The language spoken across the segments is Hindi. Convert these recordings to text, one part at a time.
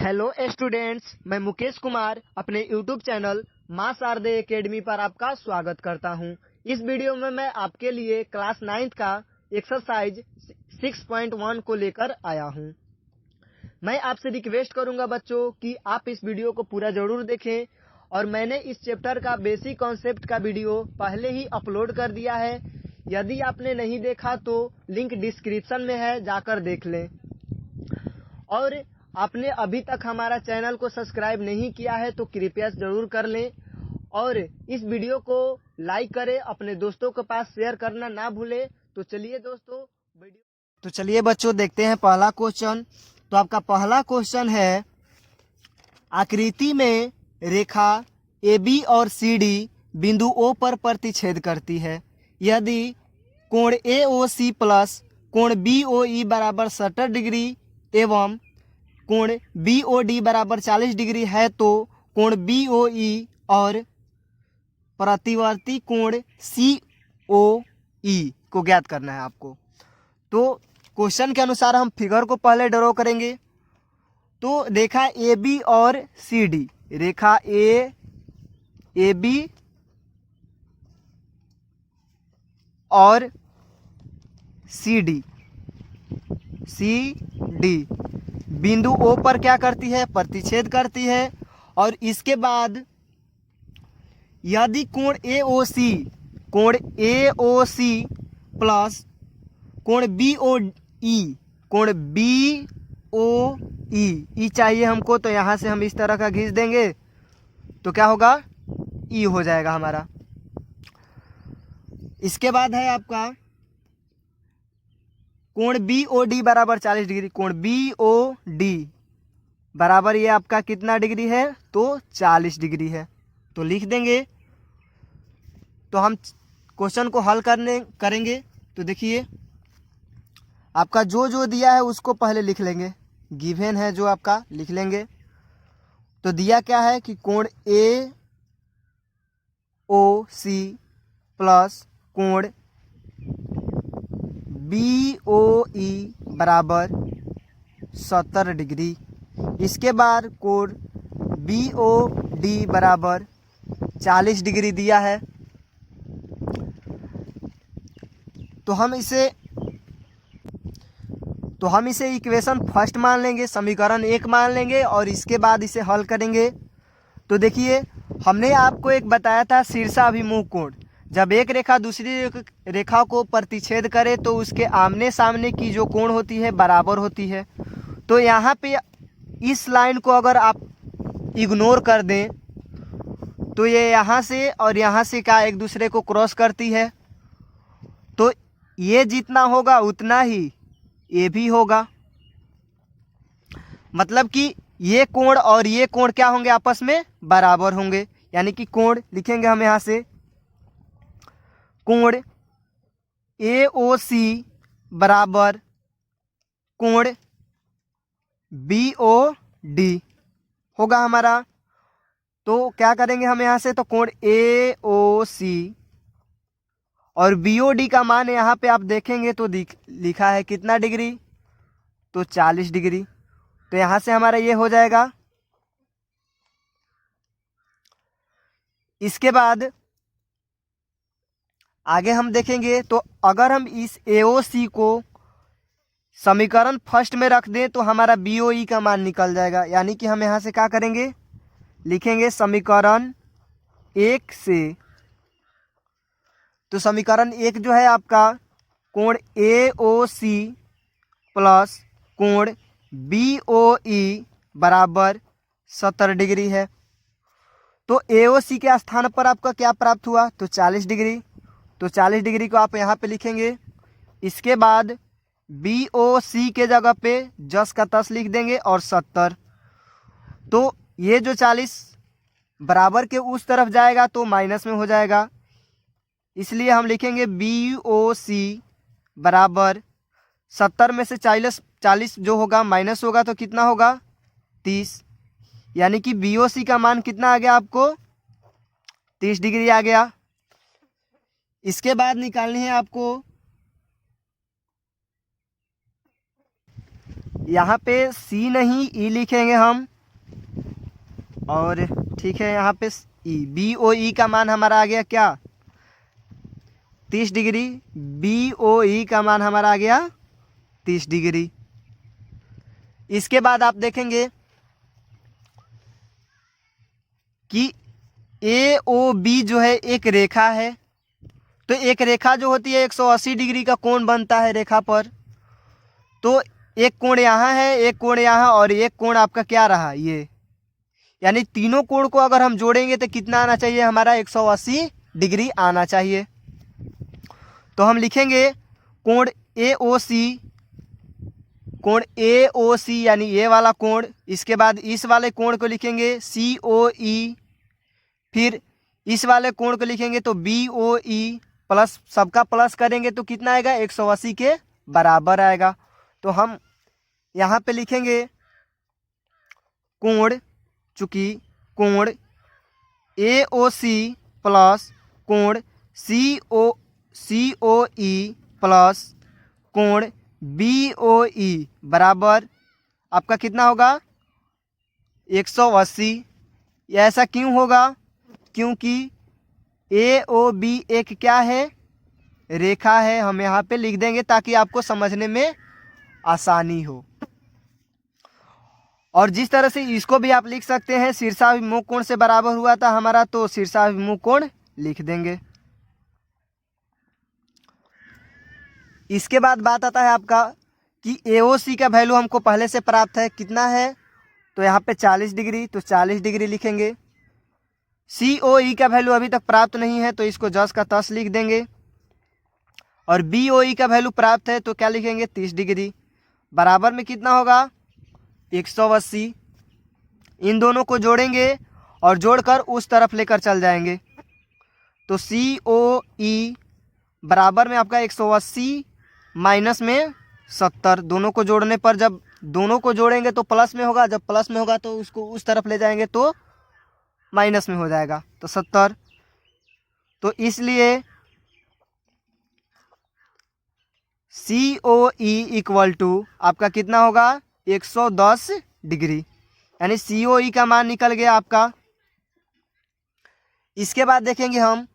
हेलो स्टूडेंट्स, मैं मुकेश कुमार अपने यूट्यूब चैनल मां शारदे एकेडमी पर आपका स्वागत करता हूं। इस वीडियो में मैं आपके लिए क्लास 9th का एक्सरसाइज 6.1 को लेकर आया हूं। मैं आपसे रिक्वेस्ट करूंगा बच्चों कि आप इस वीडियो को पूरा जरूर देखें, और मैंने इस चैप्टर का बेसिक कॉन्सेप्ट का वीडियो पहले ही अपलोड कर दिया है। यदि आपने नहीं देखा तो लिंक डिस्क्रिप्शन में है, जाकर देख लें। और आपने अभी तक हमारा चैनल को सब्सक्राइब नहीं किया है तो कृपया जरूर कर लें, और इस वीडियो को लाइक करें, अपने दोस्तों के पास शेयर करना ना भूलें। तो चलिए बच्चों देखते हैं पहला क्वेश्चन। तो आपका पहला क्वेश्चन है, आकृति में रेखा AB और CD बिंदु O पर प्रतिच्छेद करती है। यदि कोण AOC प्लस कोण BOE बराबर 70 डिग्री एवं कोण BOD बराबर 40 डिग्री है तो कोण BOE और प्रतिवर्ती कोण COE को ज्ञात करना है आपको। तो क्वेश्चन के अनुसार हम फिगर को पहले ड्रॉ करेंगे। तो रेखा AB और CD, रेखा AB और CD बिंदु O पर क्या करती है? प्रतिच्छेद करती है। और इसके बाद यदि कोण AOC प्लस कोण BOE चाहिए हमको, तो यहाँ से हम इस तरह का खींच देंगे तो क्या होगा? E हो जाएगा हमारा। इसके बाद है आपका कोण BOD बराबर 40 डिग्री। कोण BOD बराबर ये आपका कितना डिग्री है? तो 40 डिग्री है। तो लिख देंगे। तो हम क्वेश्चन को हल करेंगे। तो देखिए, आपका जो दिया है उसको पहले लिख लेंगे। गिवन है जो आपका, लिख लेंगे। तो दिया क्या है कि कोण AOC प्लस कोण BOE बराबर 70 डिग्री। इसके बाद कोण BOD बराबर 40 डिग्री दिया है। तो हम इसे इक्वेशन फर्स्ट मान लेंगे, समीकरण 1 मान लेंगे, और इसके बाद इसे हल करेंगे। तो देखिए, हमने आपको एक बताया था शीर्षाभिमुख कोण। जब एक रेखा दूसरी रेखा को प्रतिच्छेद करे तो उसके आमने सामने की जो कोण होती है बराबर होती है। तो यहाँ पे इस लाइन को अगर आप इग्नोर कर दें तो ये यहाँ से और यहाँ से क्या एक दूसरे को क्रॉस करती है। तो ये जितना होगा उतना ही ये भी होगा। मतलब कि ये कोण और ये कोण क्या होंगे? आपस में बराबर होंगे। यानी कि कोण लिखेंगे हम यहाँ से, कोण AOC बराबर कोण BOD होगा हमारा। तो क्या करेंगे हम यहाँ से? तो कोण AOC और BOD का मान यहाँ पे आप देखेंगे तो लिखा है कितना डिग्री? तो 40 डिग्री। तो यहाँ से हमारा ये हो जाएगा। इसके बाद आगे हम देखेंगे। तो अगर हम इस AOC को समीकरण फर्स्ट में रख दें तो हमारा BOE का मान निकल जाएगा। यानी कि हम यहाँ से क्या करेंगे? लिखेंगे समीकरण 1 से। तो समीकरण 1 जो है आपका, कोण AOC प्लस कोण BOE बराबर 70 डिग्री है। तो AOC के स्थान पर आपका क्या प्राप्त हुआ? तो 40 डिग्री। तो 40 डिग्री को आप यहाँ पे लिखेंगे। इसके बाद BOC के जगह पे जस का तस लिख देंगे और 70। तो ये जो 40 बराबर के उस तरफ जाएगा तो माइनस में हो जाएगा, इसलिए हम लिखेंगे BOC बराबर 70 में से 40 जो होगा माइनस होगा तो कितना होगा? 30। यानी कि BOC का मान कितना आ गया आपको? 30 डिग्री आ गया। इसके बाद निकालनी है आपको, यहाँ पे C नहीं E लिखेंगे हम। और ठीक है यहाँ पे ई, बी ओ ई का मान हमारा आ गया क्या 30 डिग्री, बी ओ ई का मान हमारा आ गया 30 डिग्री। इसके बाद आप देखेंगे कि ए ओ बी जो है एक रेखा है, तो एक रेखा जो होती है 180 डिग्री का कोण बनता है रेखा पर। तो एक कोण यहाँ है, एक कोण यहाँ, और एक कोण आपका क्या रहा ये, यानी तीनों कोण को अगर हम जोड़ेंगे तो कितना आना चाहिए हमारा 180 डिग्री आना चाहिए। तो हम लिखेंगे कोण ए ओ सी, कोण ए ओ सी यानी ये वाला कोण, इसके बाद इस वाले कोण को लिखेंगे सी ओ ई, फिर इस वाले कोण को लिखेंगे तो बी ओ ई, प्लस सबका प्लस करेंगे तो कितना आएगा 180 के बराबर आएगा। तो हम यहाँ पे लिखेंगे कोण, चूंकि कोण ए ओ सी प्लस कोण सी ओ ई प्लस कोण बी ओ ई बराबर आपका कितना होगा 180। ऐसा क्यों होगा, क्योंकि ए ओ बी एक क्या है रेखा है। हम यहाँ पे लिख देंगे ताकि आपको समझने में आसानी हो। और जिस तरह से इसको भी आप लिख सकते हैं शीर्षाभिमुख कोण से बराबर हुआ था हमारा, तो शीर्षाभिमुख कोण लिख देंगे। इसके बाद बात आता है आपका कि एओसी का वैल्यू हमको पहले से प्राप्त है, कितना है तो यहाँ पे 40 डिग्री, तो 40 डिग्री लिखेंगे। COE का वैल्यू अभी तक प्राप्त नहीं है तो इसको जस का तस लिख देंगे। और BOE का वैल्यू प्राप्त है तो क्या लिखेंगे 30 डिग्री, बराबर में कितना होगा 180। इन दोनों को जोड़ेंगे और जोड़कर उस तरफ लेकर चल जाएंगे। तो COE बराबर में आपका 180 माइनस में 70, दोनों को जोड़ने पर जब दोनों को जोड़ेंगे तो प्लस में होगा, जब प्लस में होगा तो उसको उस तरफ ले जाएंगे तो माइनस में हो जाएगा, तो 70। तो इसलिए COE इक्वल टू आपका कितना होगा 110 डिग्री, यानी COE का मान निकल गया आपका। इसके बाद देखेंगे हम,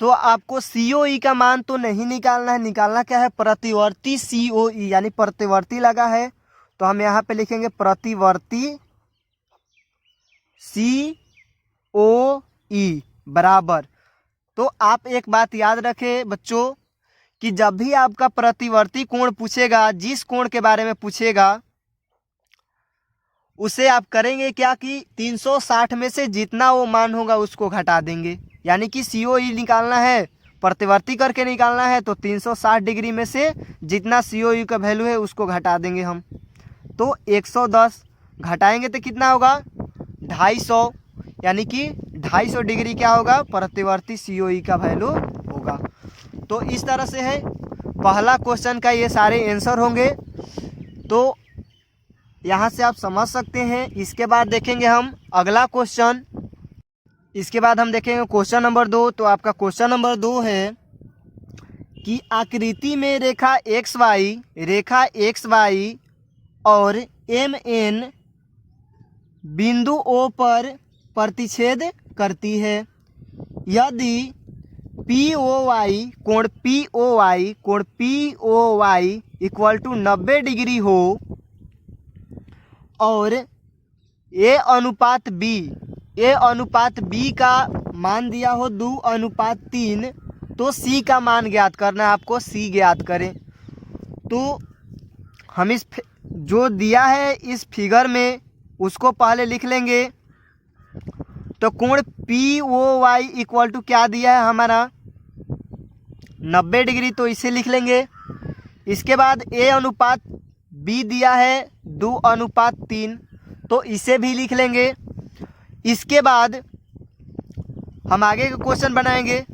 तो आपको COE का मान तो नहीं निकालना है, निकालना क्या है प्रतिवर्ती COE, यानी प्रतिवर्ती लगा है तो हम यहाँ पे लिखेंगे प्रतिवर्ती COE बराबर। तो आप एक बात याद रखें बच्चों कि जब भी आपका प्रतिवर्ती कोण पूछेगा, जिस कोण के बारे में पूछेगा उसे आप करेंगे क्या कि 360 में से जितना वो मान होगा उसको घटा देंगे, यानी कि COE निकालना है प्रतिवर्ती करके निकालना है तो 360 डिग्री में से जितना COE का वैल्यू है उसको घटा देंगे हम। तो 110 घटाएंगे तो कितना होगा 250, यानी कि 250 डिग्री क्या होगा प्रतिवर्ती COE का वैल्यू होगा। तो इस तरह से है पहला क्वेश्चन का ये सारे आंसर होंगे, तो यहाँ से आप समझ सकते हैं। इसके बाद देखेंगे हम अगला क्वेश्चन, इसके बाद हम देखेंगे क्वेश्चन नंबर 2। तो आपका क्वेश्चन नंबर 2 है कि आकृति में रेखा XY और MN बिंदु O पर प्रतिच्छेद करती है। यदि कोण POY इक्वल टू 90 डिग्री हो और A अनुपात B का मान दिया हो 2:3, तो C का मान ज्ञात करना है आपको, C ज्ञात करें। तो हम इस जो दिया है इस फिगर में उसको पहले लिख लेंगे। तो कोण POY इक्वल टू क्या दिया है हमारा 90 डिग्री, तो इसे लिख लेंगे। इसके बाद A अनुपात B दिया है 2:3, तो इसे भी लिख लेंगे। इसके बाद हम आगे का क्वेश्चन बनाएंगे।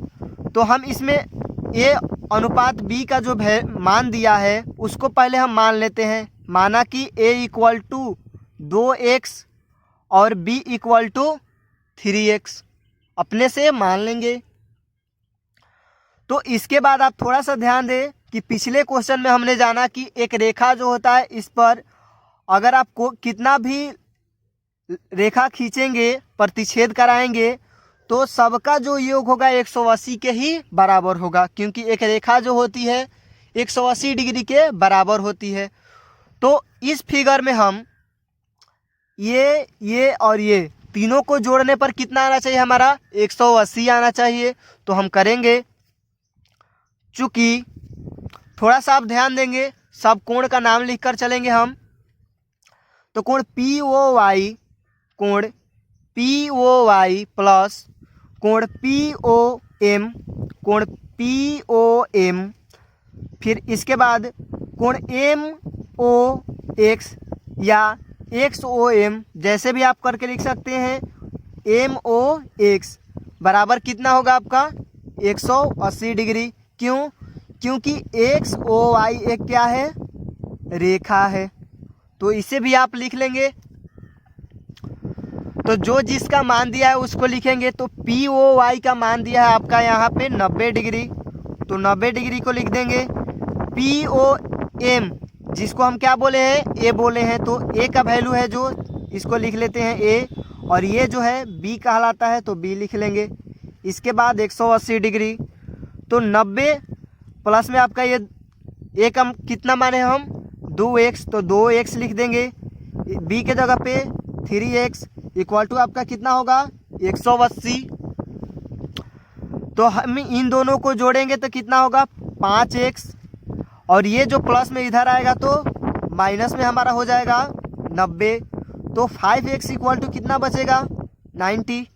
तो हम इसमें A अनुपात B का जो मान दिया है उसको पहले हम मान लेते हैं। माना कि A इक्वल टू 2x और B इक्वल टू 3x अपने से मान लेंगे। तो इसके बाद आप थोड़ा सा ध्यान दें कि पिछले क्वेश्चन में हमने जाना कि एक रेखा जो होता है इस पर अगर आपको कितना भी रेखा खींचेंगे, प्रतिच्छेद कराएंगे, तो सबका जो योग होगा 180 के ही बराबर होगा, क्योंकि एक रेखा जो होती है 180 डिग्री के बराबर होती है। तो इस फिगर में हम ये और ये तीनों को जोड़ने पर कितना आना चाहिए, हमारा 180 आना चाहिए। तो हम करेंगे, चूँकि थोड़ा सा आप ध्यान देंगे, सब कोण का नाम लिखकर चलेंगे हम। तो कोण POY प्लस कोण POM, फिर इसके बाद कोण MOX या XOM, जैसे भी आप करके लिख सकते हैं। MOX बराबर कितना होगा आपका 180 डिग्री। क्यों? क्योंकि XOY एक क्या है, रेखा है। तो इसे भी आप लिख लेंगे। तो जो जिसका मान दिया है उसको लिखेंगे। तो POY का मान दिया है आपका यहाँ पे 90 डिग्री, तो 90 डिग्री को लिख देंगे। POM जिसको हम क्या बोले हैं, A बोले हैं, तो A का वैल्यू है जो, इसको लिख लेते हैं A, और ये जो है B कहलाता है, तो B लिख लेंगे। इसके बाद 180 डिग्री, तो 90 प्लस में आपका ये A का कितना माने हम 2x, तो 2x लिख देंगे। B के जगह पे 3x इक्वल टू आपका कितना होगा 180। तो हम इन दोनों को जोड़ेंगे तो कितना होगा 5x, और ये जो प्लस में इधर आएगा तो माइनस में हमारा हो जाएगा 90। तो 5x इक्वल टू कितना बचेगा 90।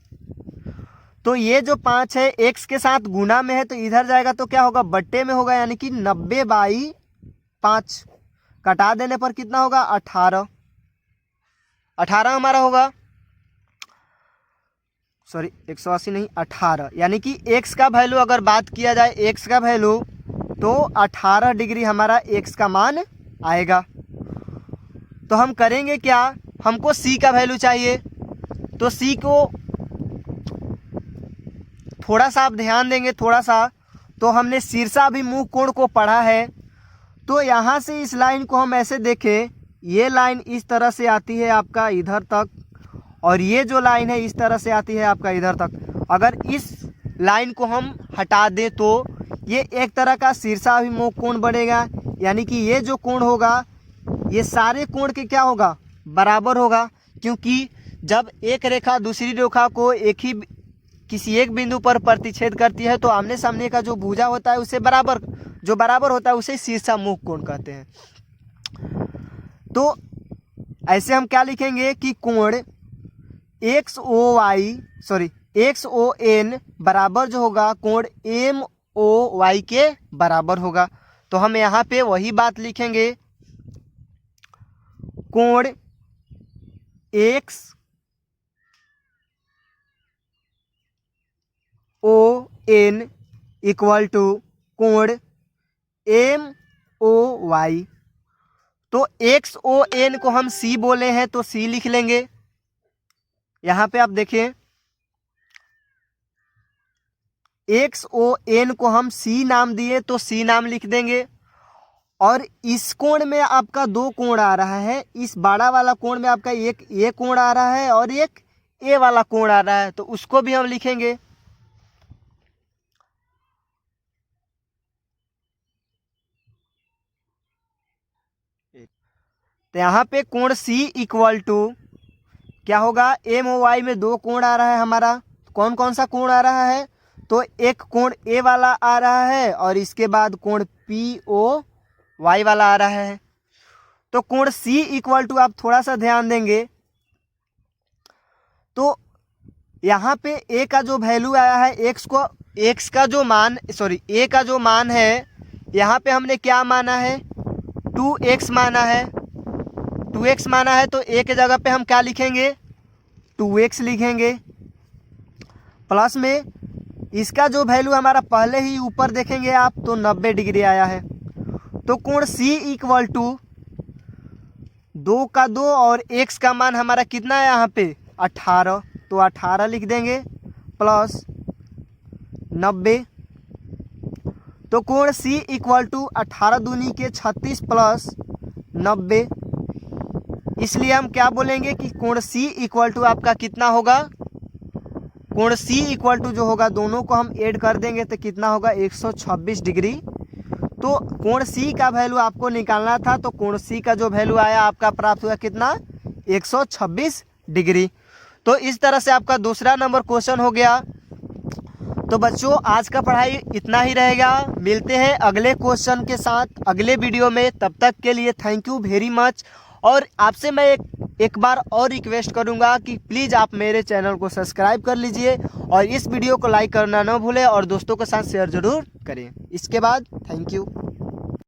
तो ये जो 5 है x के साथ गुना में है, तो इधर जाएगा तो क्या होगा बट्टे में होगा, यानी कि 90/5 कटा देने पर कितना होगा 18 हमारा होगा, सॉरी 180 नहीं 18, यानी कि x का वैल्यू अगर बात किया जाए x का वैल्यू, तो 18 डिग्री हमारा x का मान आएगा। तो हम करेंगे क्या, हमको c का वैल्यू चाहिए। तो c को थोड़ा सा आप ध्यान देंगे, थोड़ा सा, तो हमने शीर्षाभिमुख कोण को पढ़ा है। तो यहाँ से इस लाइन को हम ऐसे देखें, ये लाइन इस तरह से आती है आपका इधर तक, और ये जो लाइन है इस तरह से आती है आपका इधर तक। अगर इस लाइन को हम हटा दें तो ये एक तरह का शीर्षाभिमुख कोण बनेगा, यानी कि ये जो कोण होगा ये सारे कोण के क्या होगा बराबर होगा, क्योंकि जब एक रेखा दूसरी रेखा को किसी एक बिंदु पर प्रतिच्छेद करती है तो आमने सामने का जो भुजा होता है उसे बराबर होता है, उसे शीर्षाभिमुख कोण कहते हैं। तो ऐसे हम क्या लिखेंगे कि कोण XON बराबर जो होगा कोण MOY के बराबर होगा। तो हम यहाँ पे वही बात लिखेंगे, कोण XON इक्वल टू कोण MOY। तो XON को हम C बोले हैं तो C लिख लेंगे। यहाँ पे आप देखें, XON को हम C नाम दिए तो C नाम लिख देंगे। और इस कोण में आपका दो कोण आ रहा है, इस बड़ा वाला कोण में आपका एक ये कोण आ रहा है और एक ए वाला कोण आ रहा है, तो उसको भी हम लिखेंगे। तो यहाँ पे कोण C इक्वल टू क्या होगा, MOY में दो कोण आ रहा है हमारा, कौन कौन सा कोण आ रहा है, तो एक कोण A वाला आ रहा है और इसके बाद कोण POY वाला आ रहा है। तो कोण C इक्वल टू आप थोड़ा सा ध्यान देंगे, तो यहाँ पे A का जो वैल्यू आया है A का जो मान है, यहाँ पे हमने क्या माना है 2x माना है। 2x माना है तो A के जगह पे हम क्या लिखेंगे 2x लिखेंगे, प्लस में इसका जो वैल्यू हमारा पहले ही ऊपर देखेंगे आप तो 90 डिग्री आया है। तो कोण C इक्वल टू 2 का 2 और x का मान हमारा कितना है यहाँ पे 18, तो 18 लिख देंगे प्लस 90। तो कोण C इक्वल टू 18 दूनी के 36 प्लस 90 इसलिए हम क्या बोलेंगे कि कोण सी इक्वल टू आपका कितना होगा, कोण सी इक्वल टू जो होगा दोनों को हम ऐड कर देंगे तो कितना होगा 126 डिग्री। तो कोण सी का वैल्यू आपको निकालना था, तो कोण सी का जो वैल्यू आया आपका प्राप्त हुआ कितना 126 डिग्री। तो इस तरह से आपका दूसरा नंबर क्वेश्चन हो गया। तो बच्चों आज का पढ़ाई इतना ही रहेगा, मिलते हैं अगले क्वेश्चन के साथ अगले वीडियो में। तब तक के लिए थैंक यू वेरी मच। और आपसे मैं एक बार और रिक्वेस्ट करूंगा कि प्लीज़ आप मेरे चैनल को सब्सक्राइब कर लीजिए और इस वीडियो को लाइक करना ना भूलें और दोस्तों के साथ शेयर ज़रूर करें। इसके बाद थैंक यू।